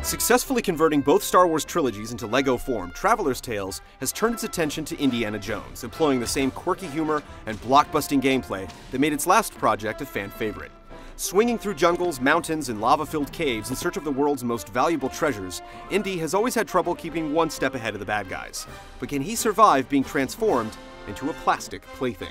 Successfully converting both Star Wars trilogies into LEGO form, Traveler's Tales has turned its attention to Indiana Jones, employing the same quirky humor and blockbusting gameplay that made its last project a fan favorite. Swinging through jungles, mountains, and lava-filled caves in search of the world's most valuable treasures, Indy has always had trouble keeping one step ahead of the bad guys. But can he survive being transformed into a plastic plaything?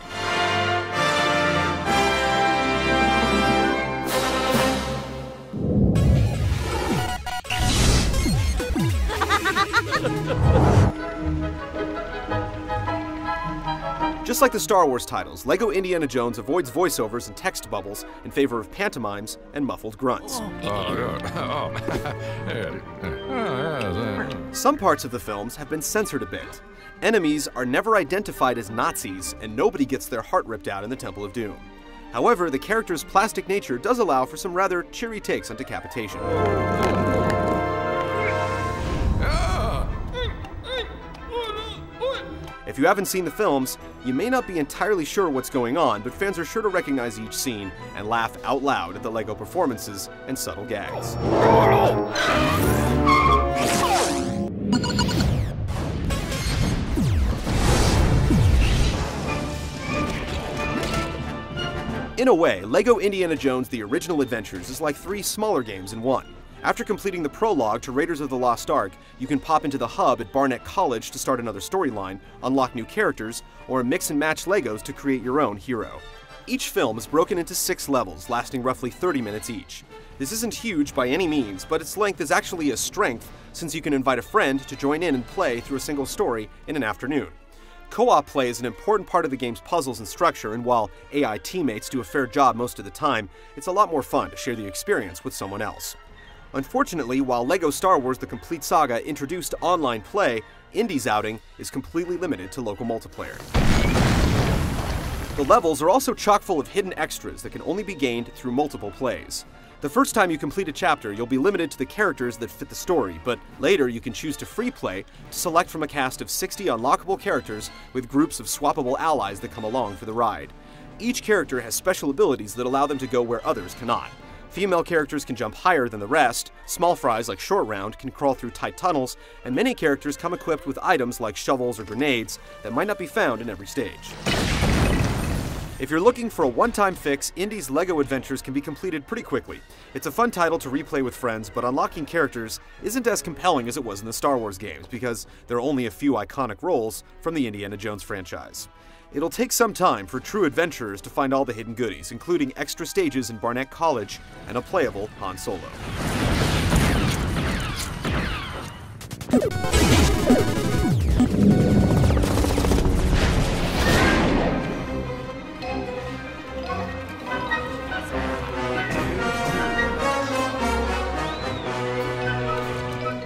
Just like the Star Wars titles, LEGO Indiana Jones avoids voiceovers and text bubbles in favor of pantomimes and muffled grunts. Some parts of the films have been censored a bit. Enemies are never identified as Nazis, and nobody gets their heart ripped out in the Temple of Doom. However, the character's plastic nature does allow for some rather cheery takes on decapitation. If you haven't seen the films, you may not be entirely sure what's going on, but fans are sure to recognize each scene and laugh out loud at the LEGO performances and subtle gags. In a way, LEGO Indiana Jones The Original Adventures is like 3 smaller games in one. After completing the prologue to Raiders of the Lost Ark, you can pop into the hub at Barnett College to start another storyline, unlock new characters, or mix and match Legos to create your own hero. Each film is broken into 6 levels, lasting roughly 30 minutes each. This isn't huge by any means, but its length is actually a strength since you can invite a friend to join in and play through a single story in an afternoon. Co-op play is an important part of the game's puzzles and structure, and while AI teammates do a fair job most of the time, it's a lot more fun to share the experience with someone else. Unfortunately, while LEGO Star Wars The Complete Saga introduced online play, Indy's outing is completely limited to local multiplayer. The levels are also chock full of hidden extras that can only be gained through multiple plays. The first time you complete a chapter, you'll be limited to the characters that fit the story, but later you can choose to free play to select from a cast of 60 unlockable characters with groups of swappable allies that come along for the ride. Each character has special abilities that allow them to go where others cannot. Female characters can jump higher than the rest, small fries like Short Round can crawl through tight tunnels, and many characters come equipped with items like shovels or grenades that might not be found in every stage. If you're looking for a one-time fix, Indy's LEGO Adventures can be completed pretty quickly. It's a fun title to replay with friends, but unlocking characters isn't as compelling as it was in the Star Wars games because there are only a few iconic roles from the Indiana Jones franchise. It'll take some time for true adventurers to find all the hidden goodies, including extra stages in Barnett College and a playable Han Solo.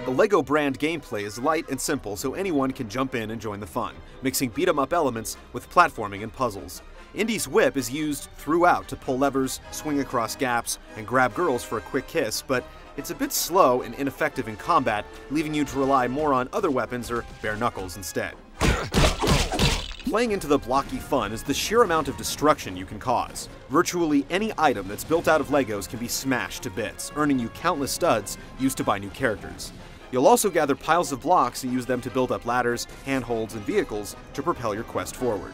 The LEGO brand gameplay is light and simple, so anyone can jump in and join the fun, mixing beat-em-up elements with platforming and puzzles. Indy's whip is used throughout to pull levers, swing across gaps, and grab girls for a quick kiss, but it's a bit slow and ineffective in combat, leaving you to rely more on other weapons or bare knuckles instead. Playing into the blocky fun is the sheer amount of destruction you can cause. Virtually any item that's built out of Legos can be smashed to bits, earning you countless studs used to buy new characters. You'll also gather piles of blocks and use them to build up ladders, handholds, and vehicles to propel your quest forward.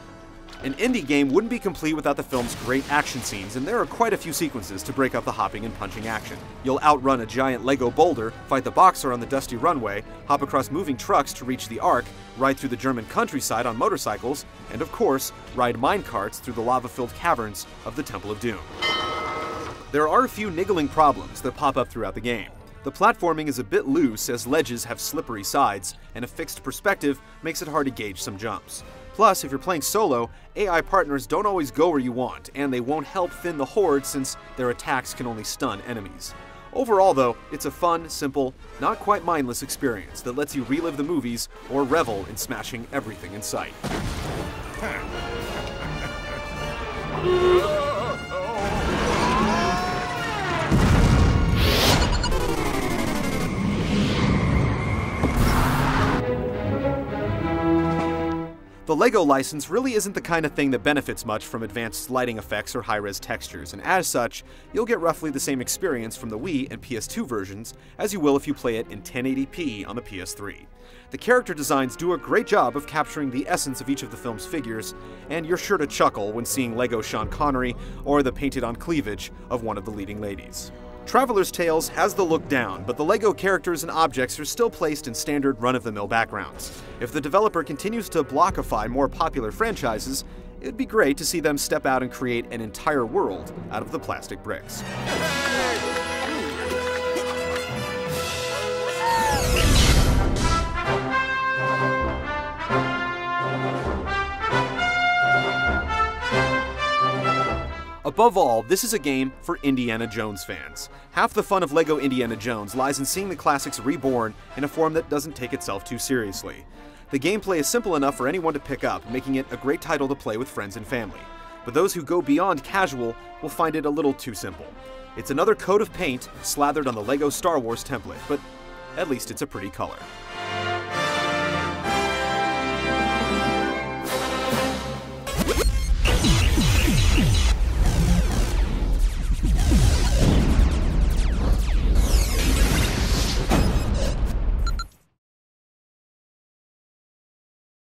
An Indy game wouldn't be complete without the film's great action scenes, and there are quite a few sequences to break up the hopping and punching action. You'll outrun a giant Lego boulder, fight the boxer on the dusty runway, hop across moving trucks to reach the Ark, ride through the German countryside on motorcycles, and of course, ride minecarts through the lava-filled caverns of the Temple of Doom. There are a few niggling problems that pop up throughout the game. The platforming is a bit loose as ledges have slippery sides, and a fixed perspective makes it hard to gauge some jumps. Plus, if you're playing solo, AI partners don't always go where you want, and they won't help thin the horde since their attacks can only stun enemies. Overall though, it's a fun, simple, not quite mindless experience that lets you relive the movies or revel in smashing everything in sight. The LEGO license really isn't the kind of thing that benefits much from advanced lighting effects or high-res textures, and as such, you'll get roughly the same experience from the Wii and PS2 versions as you will if you play it in 1080p on the PS3. The character designs do a great job of capturing the essence of each of the film's figures, and you're sure to chuckle when seeing LEGO Sean Connery or the painted-on cleavage of one of the leading ladies. Traveler's Tales has the look down, but the LEGO characters and objects are still placed in standard run-of-the-mill backgrounds. If the developer continues to blockify more popular franchises, it'd be great to see them step out and create an entire world out of the plastic bricks. Above all, this is a game for Indiana Jones fans. Half the fun of LEGO Indiana Jones lies in seeing the classics reborn in a form that doesn't take itself too seriously. The gameplay is simple enough for anyone to pick up, making it a great title to play with friends and family. But those who go beyond casual will find it a little too simple. It's another coat of paint slathered on the LEGO Star Wars template, but at least it's a pretty color.